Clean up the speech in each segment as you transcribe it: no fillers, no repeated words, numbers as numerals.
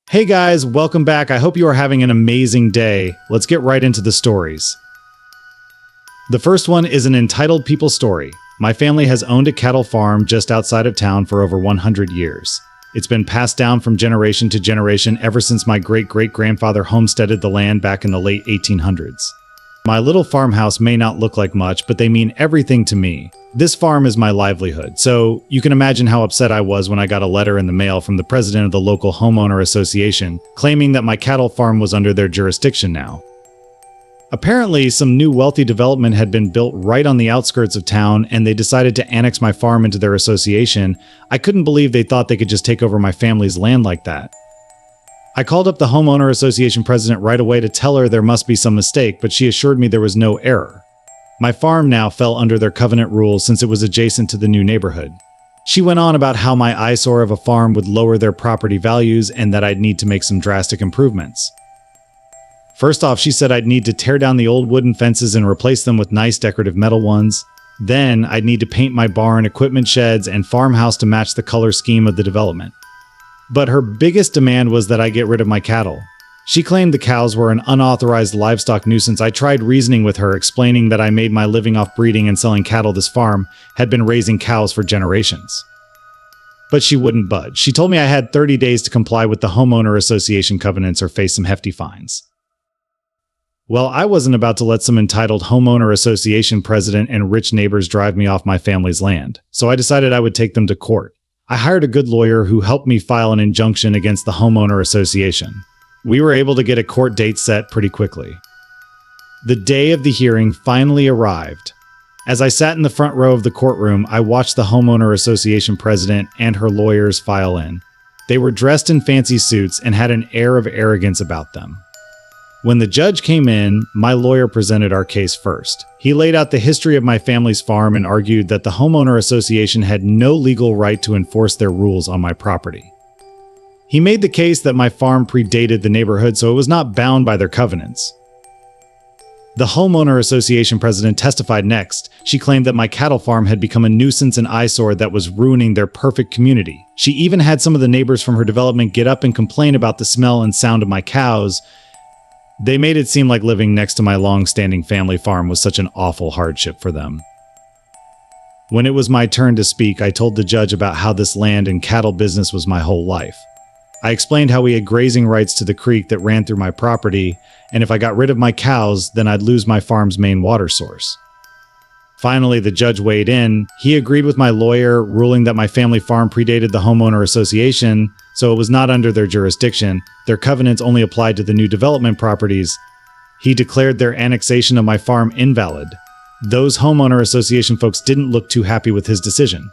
Hey guys, welcome back. I hope you are having an amazing day. Let's get right into the stories. The first one is an entitled people story. My family has owned a cattle farm just outside of town for over 100 years. It's been passed down from generation to generation ever since my great-great-grandfather homesteaded the land back in the late 1800s. My little farmhouse may not look like much, but they mean everything to me. This farm is my livelihood, so you can imagine how upset I was when I got a letter in the mail from the president of the local homeowner association claiming that my cattle farm was under their jurisdiction now. Apparently, some new wealthy development had been built right on the outskirts of town, and they decided to annex my farm into their association. I couldn't believe they thought they could just take over my family's land like that. I called up the homeowner association president right away to tell her there must be some mistake, but she assured me there was no error. My farm now fell under their covenant rules since it was adjacent to the new neighborhood. She went on about how my eyesore of a farm would lower their property values and that I'd need to make some drastic improvements. First off, she said I'd need to tear down the old wooden fences and replace them with nice decorative metal ones. Then, I'd need to paint my barn, equipment sheds, and farmhouse to match the color scheme of the development. But her biggest demand was that I get rid of my cattle. She claimed the cows were an unauthorized livestock nuisance. I tried reasoning with her, explaining that I made my living off breeding and selling cattle. This farm had been raising cows for generations. But she wouldn't budge. She told me I had 30 days to comply with the homeowner association covenants or face some hefty fines. Well, I wasn't about to let some entitled homeowner association president and rich neighbors drive me off my family's land, so I decided I would take them to court. I hired a good lawyer who helped me file an injunction against the homeowner association. We were able to get a court date set pretty quickly. The day of the hearing finally arrived. As I sat in the front row of the courtroom, I watched the homeowner association president and her lawyers file in. They were dressed in fancy suits and had an air of arrogance about them. When the judge came in, my lawyer presented our case first. He laid out the history of my family's farm and argued that the homeowner association had no legal right to enforce their rules on my property. He made the case that my farm predated the neighborhood, so it was not bound by their covenants. The homeowner association president testified next. She claimed that my cattle farm had become a nuisance and eyesore that was ruining their perfect community. She even had some of the neighbors from her development get up and complain about the smell and sound of my cows. They made it seem like living next to my long-standing family farm was such an awful hardship for them. When it was my turn to speak, I told the judge about how this land and cattle business was my whole life. I explained how we had grazing rights to the creek that ran through my property, and if I got rid of my cows, then I'd lose my farm's main water source. Finally, the judge weighed in. He agreed with my lawyer, ruling that my family farm predated the homeowner association, so it was not under their jurisdiction. Their covenants only applied to the new development properties. He declared their annexation of my farm invalid. Those homeowner association folks didn't look too happy with his decision.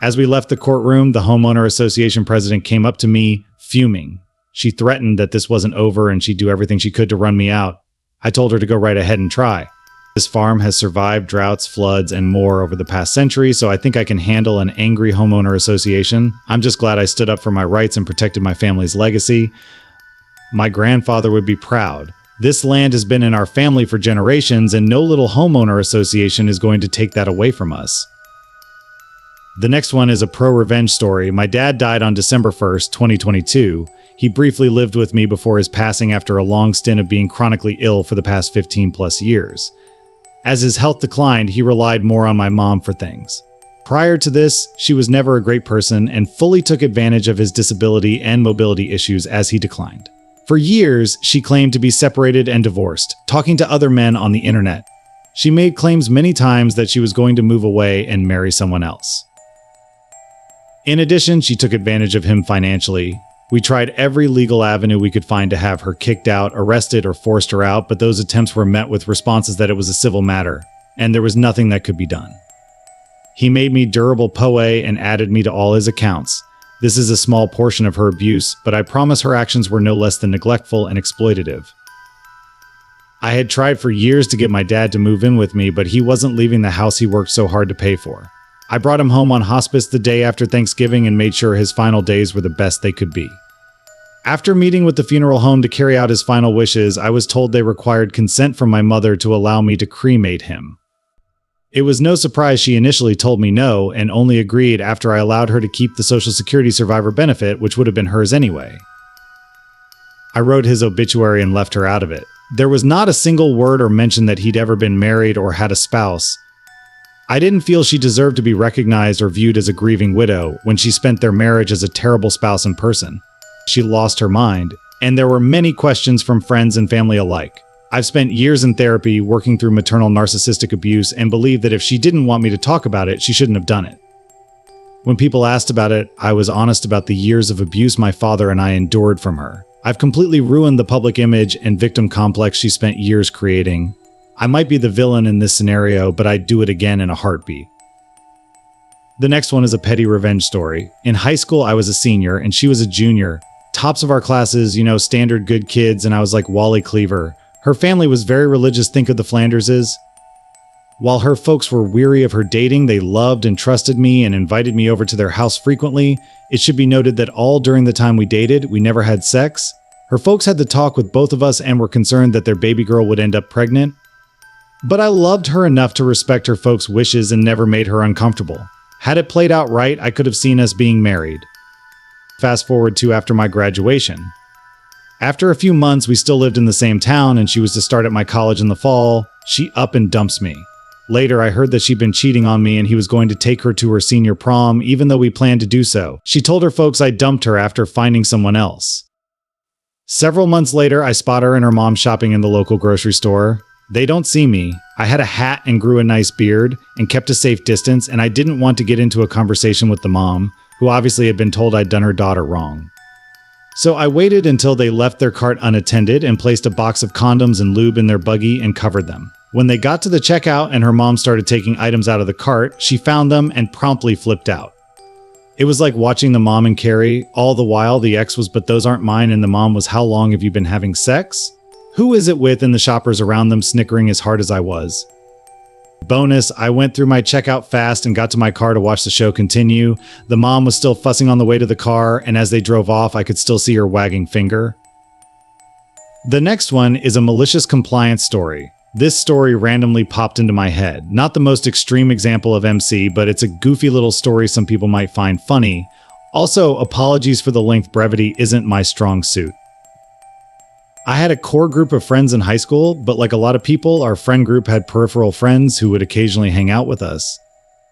As we left the courtroom, the homeowner association president came up to me, fuming. She threatened that this wasn't over and she'd do everything she could to run me out. I told her to go right ahead and try. This farm has survived droughts, floods, and more over the past century, so I think I can handle an angry homeowner association. I'm just glad I stood up for my rights and protected my family's legacy. My grandfather would be proud. This land has been in our family for generations, and no little homeowner association is going to take that away from us. The next one is a pro-revenge story. My dad died on December 1st, 2022. He briefly lived with me before his passing after a long stint of being chronically ill for the past 15+ years. As his health declined, he relied more on my mom for things. Prior to this, she was never a great person and fully took advantage of his disability and mobility issues as he declined. For years, she claimed to be separated and divorced, talking to other men on the internet. She made claims many times that she was going to move away and marry someone else. In addition, she took advantage of him financially. We tried every legal avenue we could find to have her kicked out, arrested, or forced her out, but those attempts were met with responses that it was a civil matter, and there was nothing that could be done. He made me durable POA and added me to all his accounts. This is a small portion of her abuse, but I promise her actions were no less than neglectful and exploitative. I had tried for years to get my dad to move in with me, but he wasn't leaving the house he worked so hard to pay for. I brought him home on hospice the day after Thanksgiving and made sure his final days were the best they could be. After meeting with the funeral home to carry out his final wishes, I was told they required consent from my mother to allow me to cremate him. It was no surprise she initially told me no and only agreed after I allowed her to keep the Social Security survivor benefit, which would have been hers anyway. I wrote his obituary and left her out of it. There was not a single word or mention that he'd ever been married or had a spouse. I didn't feel she deserved to be recognized or viewed as a grieving widow when she spent their marriage as a terrible spouse in person. She lost her mind, and there were many questions from friends and family alike. I've spent years in therapy working through maternal narcissistic abuse and believe that if she didn't want me to talk about it, she shouldn't have done it. When people asked about it, I was honest about the years of abuse my father and I endured from her. I've completely ruined the public image and victim complex she spent years creating. I might be the villain in this scenario, but I'd do it again in a heartbeat. The next one is a petty revenge story. In high school, I was a senior and she was a junior. Tops of our classes, standard good kids, and I was like Wally Cleaver. Her family was very religious, think of the Flanderses. While her folks were weary of her dating, they loved and trusted me and invited me over to their house frequently. It should be noted that all during the time we dated, we never had sex. Her folks had the talk with both of us and were concerned that their baby girl would end up pregnant. But I loved her enough to respect her folks' wishes and never made her uncomfortable. Had it played out right, I could have seen us being married. Fast forward to after my graduation. After a few months, we still lived in the same town and she was to start at my college in the fall. She up and dumps me. Later, I heard that she'd been cheating on me and he was going to take her to her senior prom, even though we planned to do so. She told her folks I dumped her after finding someone else. Several months later, I spot her and her mom shopping in the local grocery store. They don't see me. I had a hat and grew a nice beard and kept a safe distance, and I didn't want to get into a conversation with the mom, who obviously had been told I'd done her daughter wrong. So I waited until they left their cart unattended and placed a box of condoms and lube in their buggy and covered them. When they got to the checkout and her mom started taking items out of the cart, she found them and promptly flipped out. It was like watching the mom and Carrie. All the while, the ex was, "But those aren't mine," and the mom was, "How long have you been having sex? Who is it with?" and the shoppers around them snickering as hard as I was. Bonus, I went through my checkout fast and got to my car to watch the show continue. The mom was still fussing on the way to the car, and as they drove off, I could still see her wagging finger. The next one is a malicious compliance story. This story randomly popped into my head. Not the most extreme example of MC, but it's a goofy little story some people might find funny. Also, apologies for the length. Brevity isn't my strong suit. I had a core group of friends in high school, but like a lot of people, our friend group had peripheral friends who would occasionally hang out with us.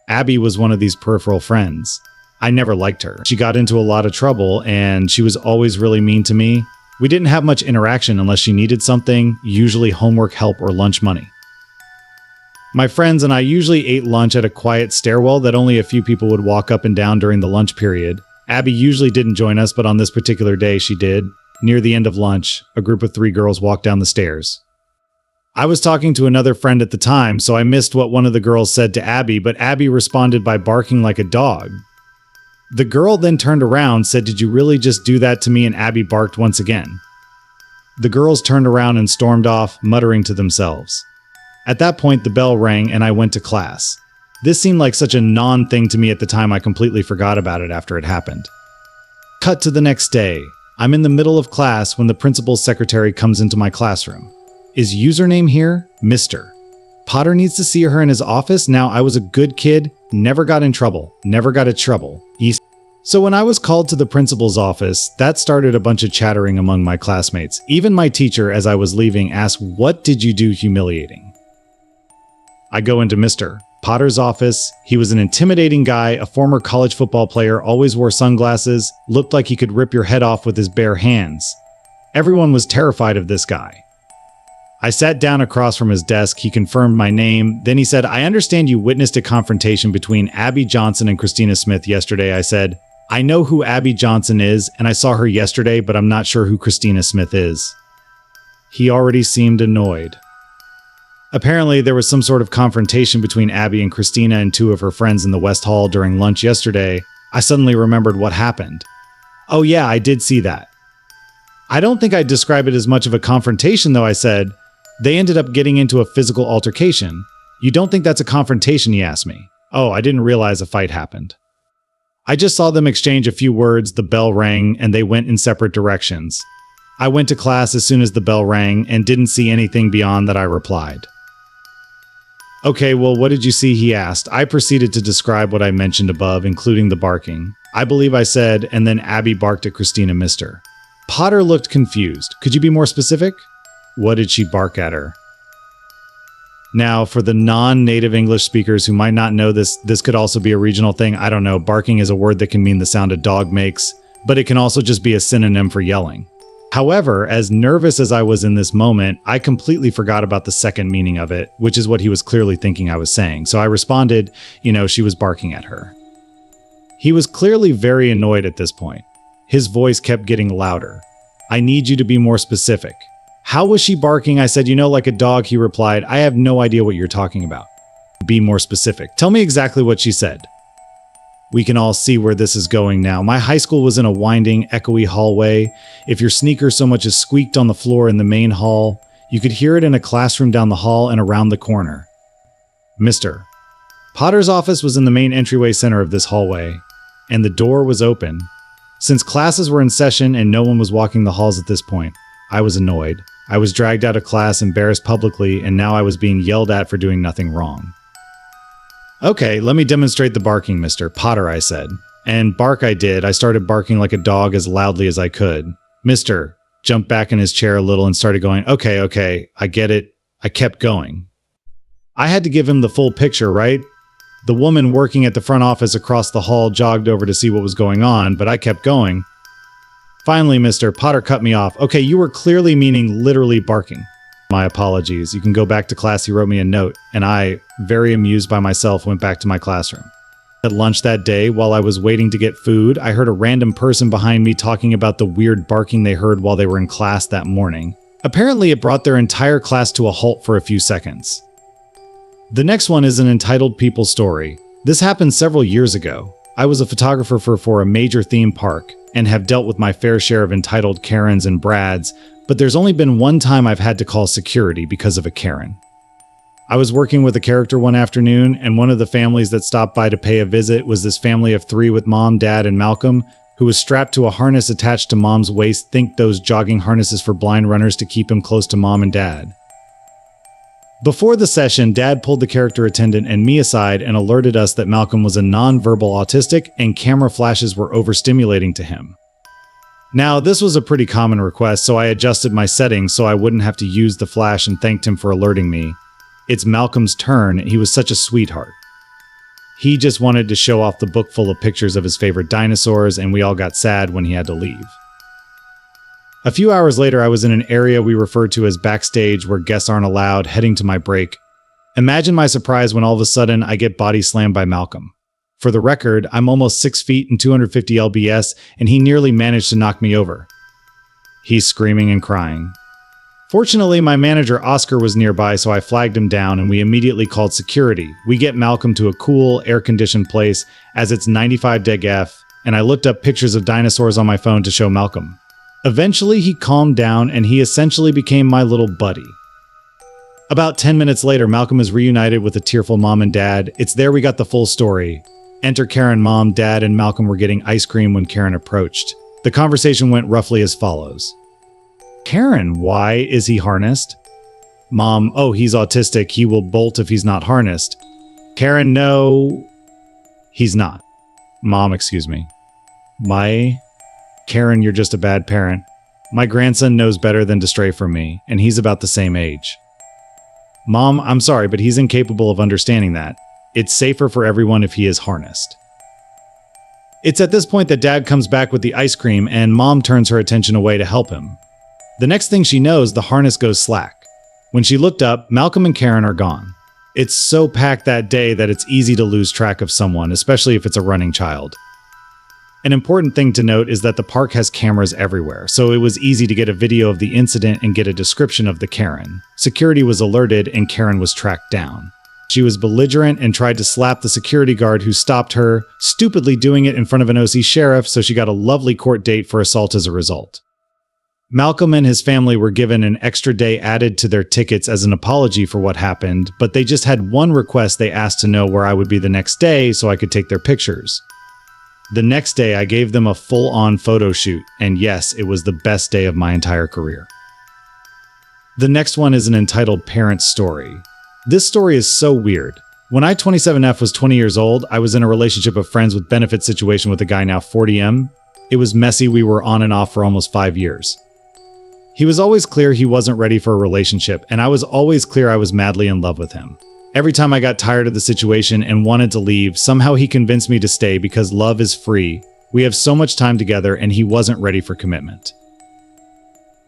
Abby was one of these peripheral friends. I never liked her. She got into a lot of trouble, and she was always really mean to me. We didn't have much interaction unless she needed something, usually homework help or lunch money. My friends and I usually ate lunch at a quiet stairwell that only a few people would walk up and down during the lunch period. Abby usually didn't join us, but on this particular day she did. Near the end of lunch, a group of 3 girls walked down the stairs. I was talking to another friend at the time, so I missed what one of the girls said to Abby, but Abby responded by barking like a dog. The girl then turned around, said, "Did you really just do that to me?" and Abby barked once again. The girls turned around and stormed off, muttering to themselves. At that point, the bell rang and I went to class. This seemed like such a non-thing to me at the time, I completely forgot about it after it happened. Cut to the next day. I'm in the middle of class when the principal's secretary comes into my classroom. "Is username here? Mr. Potter needs to see her in his office." Now, I was a good kid, never got in trouble, never got in trouble. So when I was called to the principal's office, that started a bunch of chattering among my classmates. Even my teacher, as I was leaving, asked, "What did you do humiliating?" I go into Mr. Potter's office. He was an intimidating guy, a former college football player, always wore sunglasses, looked like he could rip your head off with his bare hands. Everyone was terrified of this guy. I sat down across from his desk. He confirmed my name. Then he said, "I understand you witnessed a confrontation between Abby Johnson and Christina Smith yesterday." I said, "I know who Abby Johnson is, and I saw her yesterday, but I'm not sure who Christina Smith is." He already seemed annoyed. Apparently, there was some sort of confrontation between Abby and Christina and 2 of her friends in the West Hall during lunch yesterday. I suddenly remembered what happened. "Oh yeah, I did see that." "I don't think I'd describe it as much of a confrontation though," I said. "They ended up getting into a physical altercation." "You don't think that's a confrontation?" he asked me. "Oh, I didn't realize a fight happened." I just saw them exchange a few words, the bell rang, and they went in separate directions. I went to class as soon as the bell rang and didn't see anything beyond that. I replied. "Okay, well, what did you see?" he asked. I proceeded to describe what I mentioned above, including the barking. I believe I said, "And then Abby barked at Christina, Mr. Potter looked confused. Could you be more specific? What did she bark at her? Now, for the non-native English speakers who might not know this could also be a regional thing. I don't know. Barking is a word that can mean the sound a dog makes, but it can also just be a synonym for yelling. However, as nervous as I was in this moment, I completely forgot about the second meaning of it, which is what he was clearly thinking I was saying. So I responded, she was barking at her. He was clearly very annoyed at this point. His voice kept getting louder. I need you to be more specific. How was she barking? I said, like a dog. He replied, I have no idea what you're talking about. Be more specific. Tell me exactly what she said. We can all see where this is going now. My high school was in a winding, echoey hallway. If your sneaker so much as squeaked on the floor in the main hall, you could hear it in a classroom down the hall and around the corner. Mr. Potter's office was in the main entryway center of this hallway, and the door was open. Since classes were in session and no one was walking the halls at this point, I was annoyed. I was dragged out of class, embarrassed publicly, and now I was being yelled at for doing nothing wrong. Okay, let me demonstrate the barking, Mr. Potter, I said. And bark I did. I started barking like a dog as loudly as I could. Mr. jumped back in his chair a little and started going, okay, I get it. I kept going. I had to give him the full picture, right? The woman working at the front office across the hall jogged over to see what was going on, but I kept going. Finally, Mr. Potter cut me off. Okay, you were clearly meaning literally barking. My apologies. You can go back to class. He wrote me a note, and I, very amused by myself, went back to my classroom. At lunch that day, while I was waiting to get food, I heard a random person behind me talking about the weird barking they heard while they were in class that morning. Apparently, it brought their entire class to a halt for a few seconds. The next one is an entitled people story. This happened several years ago. I was a photographer for a major theme park and have dealt with my fair share of entitled Karens and Brads, but there's only been one time I've had to call security because of a Karen. I was working with a character one afternoon, and one of the families that stopped by to pay a visit was this family of 3 with Mom, Dad, and Malcolm, who was strapped to a harness attached to Mom's waist. Think those jogging harnesses for blind runners to keep him close to Mom and Dad. Before the session, Dad pulled the character attendant and me aside and alerted us that Malcolm was a non-verbal autistic and camera flashes were overstimulating to him. Now, this was a pretty common request, so I adjusted my settings so I wouldn't have to use the flash and thanked him for alerting me. It's Malcolm's turn. He was such a sweetheart. He just wanted to show off the book full of pictures of his favorite dinosaurs, and we all got sad when he had to leave. A few hours later, I was in an area we refer to as backstage where guests aren't allowed, heading to my break. Imagine my surprise when all of a sudden I get body slammed by Malcolm. For the record, I'm almost 6 feet and 250 lbs, and he nearly managed to knock me over. He's screaming and crying. Fortunately, my manager Oscar was nearby, so I flagged him down and we immediately called security. We get Malcolm to a cool, air-conditioned place as it's 95 deg F, and I looked up pictures of dinosaurs on my phone to show Malcolm. Eventually, he calmed down and he essentially became my little buddy. About 10 minutes later, Malcolm is reunited with a tearful Mom and Dad. It's there we got the full story. Enter Karen. Mom, Dad, and Malcolm were getting ice cream when Karen approached. The conversation went roughly as follows. Karen, why is he harnessed? Mom, oh, he's autistic. He will bolt if he's not harnessed. Karen, no, he's not. Mom, excuse me. Karen, you're just a bad parent. My grandson knows better than to stray from me, and he's about the same age. Mom, I'm sorry, but he's incapable of understanding that. It's safer for everyone if he is harnessed. It's at this point that Dad comes back with the ice cream, and Mom turns her attention away to help him. The next thing she knows, the harness goes slack. When she looked up, Malcolm and Karen are gone. It's so packed that day that it's easy to lose track of someone, especially if it's a running child. An important thing to note is that the park has cameras everywhere, so it was easy to get a video of the incident and get a description of the Karen. Security was alerted and Karen was tracked down. She was belligerent and tried to slap the security guard who stopped her, stupidly doing it in front of an OC sheriff, so she got a lovely court date for assault as a result. Malcolm and his family were given an extra day added to their tickets as an apology for what happened, but they just had one request. They asked to know where I would be the next day so I could take their pictures. The next day, I gave them a full-on photo shoot, and yes, it was the best day of my entire career. The next one is an entitled parent story. This story is so weird. When I 27F was 20 years old, I was in a relationship of friends with benefit situation with a guy now 40M. It was messy. We were on and off for almost 5 years. He was always clear he wasn't ready for a relationship, and I was always clear I was madly in love with him. Every time I got tired of the situation and wanted to leave, somehow he convinced me to stay because love is free. We have so much time together, and he wasn't ready for commitment.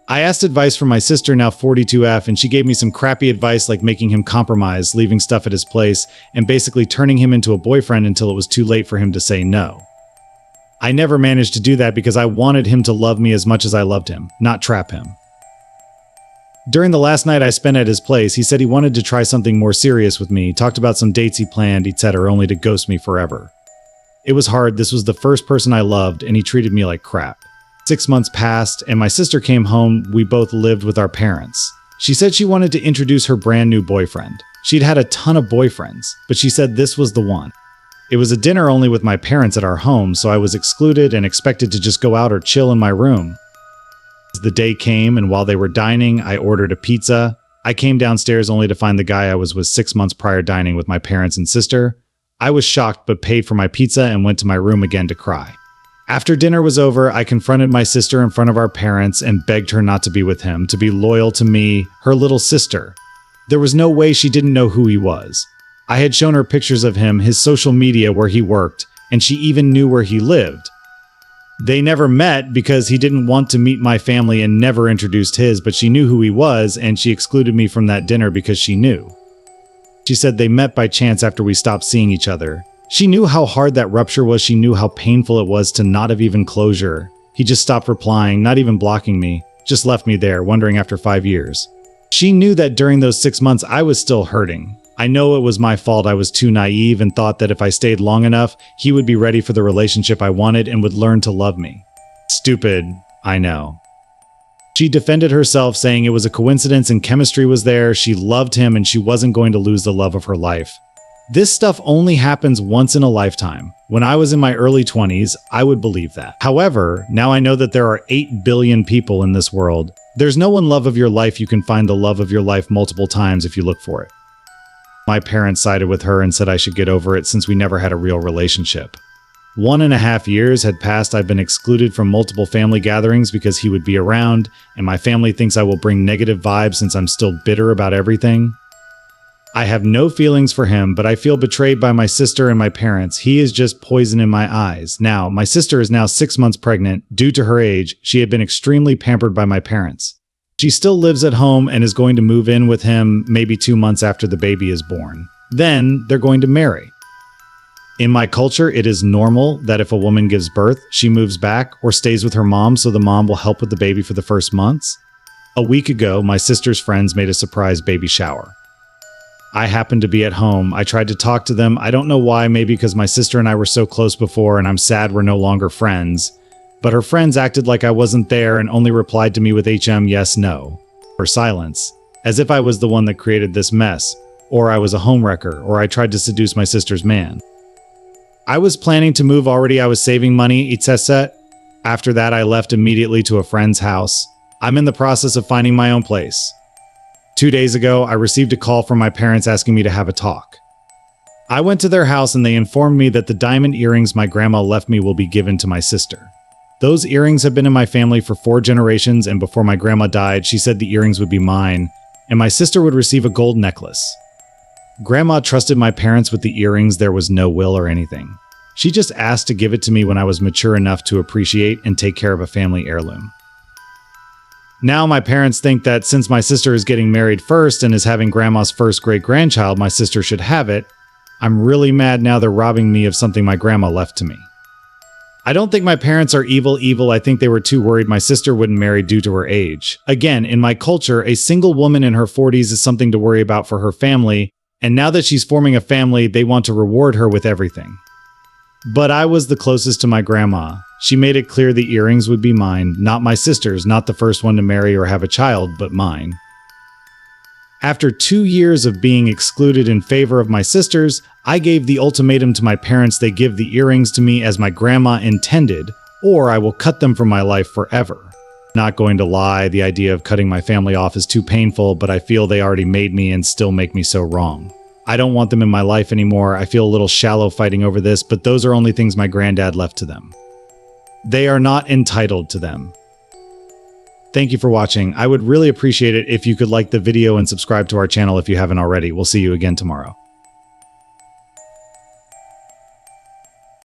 I asked advice from my sister, now 42F, and she gave me some crappy advice like making him compromise, leaving stuff at his place, and basically turning him into a boyfriend until it was too late for him to say no. I never managed to do that because I wanted him to love me as much as I loved him, not trap him. During the last night I spent at his place, he said he wanted to try something more serious with me, talked about some dates he planned, etc., only to ghost me forever. It was hard. This was the first person I loved, and he treated me like crap. 6 months passed, and my sister came home. We both lived with our parents. She said she wanted to introduce her brand new boyfriend. She'd had a ton of boyfriends, but she said this was the one. It was a dinner only with my parents at our home, so I was excluded and expected to just go out or chill in my room. The day came, and while they were dining, I ordered a pizza. I came downstairs only to find the guy I was with 6 months prior dining with my parents and sister. I was shocked but paid for my pizza and went to my room again to cry. After dinner was over, I confronted my sister in front of our parents and begged her not to be with him, to be loyal to me, her little sister. There was no way she didn't know who he was. I had shown her pictures of him, his social media where he worked, and she even knew where he lived. They never met because he didn't want to meet my family and never introduced his, but she knew who he was, and she excluded me from that dinner because she knew. She said they met by chance after we stopped seeing each other. She knew how hard that rupture was. She knew how painful it was to not have even closure. He just stopped replying, not even blocking me, just left me there, wondering after 5 years. She knew that during those 6 months I was still hurting. I know it was my fault. I was too naive and thought that if I stayed long enough, he would be ready for the relationship I wanted and would learn to love me. Stupid, I know. She defended herself, saying it was a coincidence and chemistry was there, she loved him and she wasn't going to lose the love of her life. This stuff only happens once in a lifetime. When I was in my early 20s, I would believe that. However, now I know that there are 8 billion people in this world. There's no one love of your life. You can find the love of your life multiple times if you look for it. My parents sided with her and said I should get over it since we never had a real relationship. 1.5 years had passed. I've been excluded from multiple family gatherings because he would be around, and my family thinks I will bring negative vibes since I'm still bitter about everything. I have no feelings for him, but I feel betrayed by my sister and my parents. He is just poison in my eyes. Now, my sister is now 6 months pregnant. Due to her age, she had been extremely pampered by my parents. She still lives at home and is going to move in with him maybe 2 months after the baby is born. Then they're going to marry. In my culture, it is normal that if a woman gives birth, she moves back or stays with her mom so the mom will help with the baby for the first months. A week ago, my sister's friends made a surprise baby shower. I happened to be at home. I tried to talk to them. I don't know why, maybe because my sister and I were so close before and I'm sad we're no longer friends. But her friends acted like I wasn't there and only replied to me with yes, no, or silence, as if I was the one that created this mess, or I was a homewrecker, or I tried to seduce my sister's man. I was planning to move already. I was saving money, etc. After that, I left immediately to a friend's house. I'm in the process of finding my own place. 2 days ago, I received a call from my parents asking me to have a talk. I went to their house and they informed me that the diamond earrings my grandma left me will be given to my sister. Those earrings have been in my family for 4 generations, and before my grandma died, she said the earrings would be mine, and my sister would receive a gold necklace. Grandma trusted my parents with the earrings. There was no will or anything. She just asked to give it to me when I was mature enough to appreciate and take care of a family heirloom. Now my parents think that since my sister is getting married first and is having grandma's first great-grandchild, my sister should have it. I'm really mad now they're robbing me of something my grandma left to me. I don't think my parents are evil. I think they were too worried my sister wouldn't marry due to her age. Again, in my culture, a single woman in her 40s is something to worry about for her family, and now that she's forming a family, they want to reward her with everything. But I was the closest to my grandma. She made it clear the earrings would be mine, not my sister's, not the first one to marry or have a child, but mine. After 2 years of being excluded in favor of my sisters, I gave the ultimatum to my parents they give the earrings to me as my grandma intended, or I will cut them from my life forever. Not going to lie, the idea of cutting my family off is too painful, but I feel they already made me and still make me so wrong. I don't want them in my life anymore. I feel a little shallow fighting over this, but those are only things my granddad left to them. They are not entitled to them. Thank you for watching. I would really appreciate it if you could like the video and subscribe to our channel if you haven't already. We'll see you again tomorrow.